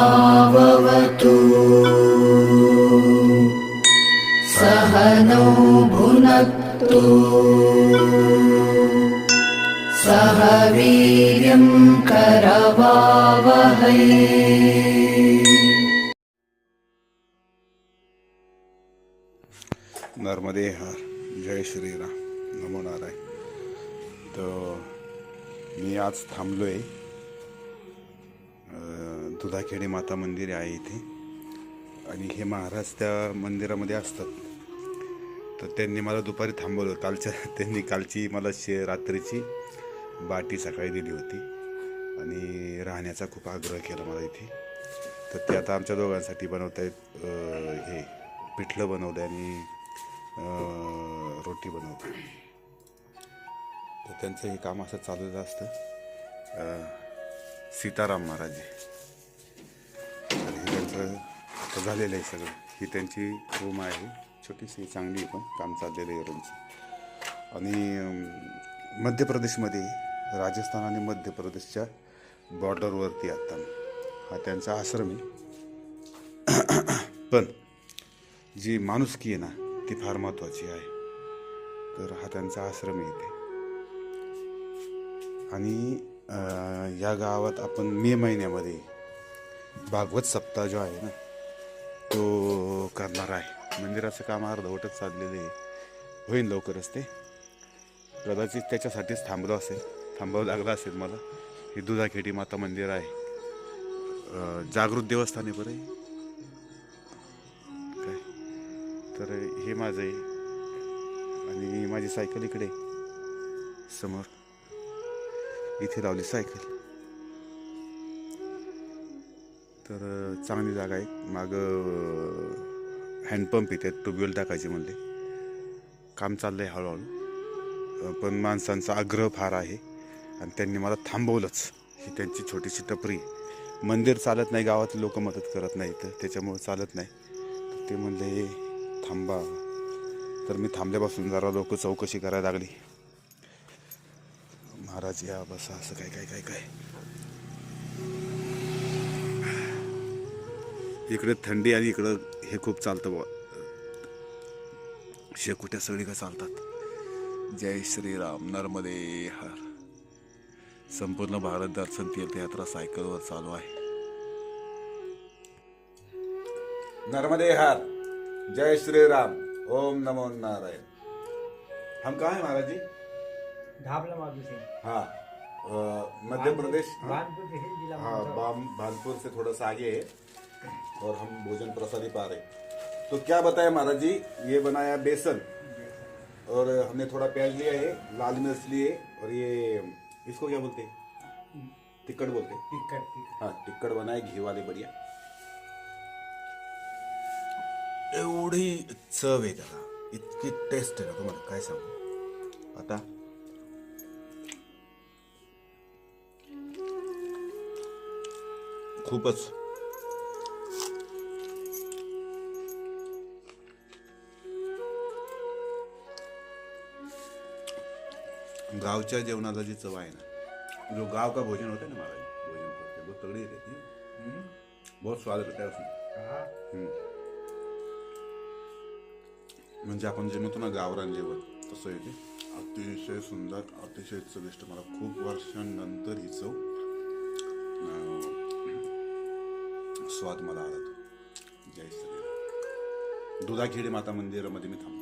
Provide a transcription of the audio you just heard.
सहनाववतु सहनौ भुनक्तु सह वीर्यं करवावहै। नर्मदे हर, जय श्रीराम, नमो नारायण। तर मी आज थांबलोय, दुधाखेडी माता मंदिर आहे इथे आणि हे महाराज त्या मंदिरामध्ये असतात. तर त्यांनी मला दुपारी थांबवलं. त्यांनी कालची मला रात्रीची बाटी सकाळी दिली होती आणि राहण्याचा खूप आग्रह केला मला इथे. तर ते आता आमच्या दोघांसाठी बनवत आहेत. हे पिठलं बनवलं आणि रोटी बनवतो. तर त्यांचं हे काम असं चालूच असतं. सीताराम महाराज आणि त्यांचं आता झालेलं आहे सगळं. ही त्यांची रूम आहे, छोटीशी, चांगली पण काम चाललेलं आहे रूमचं. आणि मध्य प्रदेशमध्ये, राजस्थान आणि मध्य प्रदेशच्या बॉर्डरवरती आता हा त्यांचा आश्रम आहे. पण जी माणुसकी आहे ना, ती फार महत्त्वाची आहे. तर हा त्यांचा आश्रम आहे इथे. आणि या गावात आपण मे महिन्यामध्ये भागवत सप्ताह जो आहे ना, तो करणार आहे. मंदिराचं काम अर्धवटच चाललेलं आहे, होईल लवकरच ते. कदाचित त्याच्यासाठीच थांबावं लागलं असेल मला. हे दुधाखेडी माता मंदिर आहे, जागृत देवस्थान आहे बरं काय. तर हे माझं आहे आणि माझी सायकल इकडे समोर इथे लावली सायकल. तर चांगली जागा आहे. मागं हँडपंप इथे ट्यूबवेल टाकायचे म्हणले. काम चाललंय हळूहळू, पण माणसांचा आग्रह फार आहे आणि त्यांनी मला थांबवलंच. ही त्यांची छोटीशी टपरी. मंदिर चालत नाही, गावातले लोक मदत करत नाही, तर त्याच्यामुळे चालत नाही. तर ते म्हणले थांबा. तर मी थांबल्यापासून जरा लोक चौकशी करायला लागली. महाराज या बसा, असं काय काय काय काय. इकडे थंडी आणि इकडं हे खूप चालतं बुवा. शेकोट्या सगळी का चालतात. जय श्रीराम, नर्मदे हर. संपूर्ण भारत दर्शन तीर्थयात्रा सायकलवर चालू आहे. नर्मदे हर, जय श्रीराम, ओम नमो नारायण. हम कहाँ हैं महाराज जी? धाबला माधु सिंह। हाँ, मध्य प्रदेश। भानपुर से जिला हाँ, भानपुर से थोड़ा सा आगे है और हम भोजन प्रसादी पा रहे. तो क्या बताया महाराज जी? ये बनाया बेसन और हमने थोड़ा प्याज लिया है, लाल मिर्च लिए, और ये इसको क्या बोलते हैं? टिक्कड़ बोलते हैं. टिक्कड़. हाँ, टिक्कड़ बनाए घी वाले, बढ़िया. एवढी चव आहे त्याला, इतकी टेस्ट आहे ना, तुम्हाला काय सांगू. आता खूपच गावच्या जेवणाला जी चव आहे ना, जो गाव का भोजन होता है ना महाराज, भोजन करते बहुत तगड़ी रहती है, बहुत स्वाद रहता है उसमें. म्हणजे आपण जे म्हणतो ना गावरान जेवण, तसं येते. अतिशय सुंदर, अतिशय चविष्ट. मला खूप वर्षांनंतर ही चव, स्वाद मला आला तो. जय श्रीराम. दुधाखेडी माता मंदिरामध्ये मी थांबलो.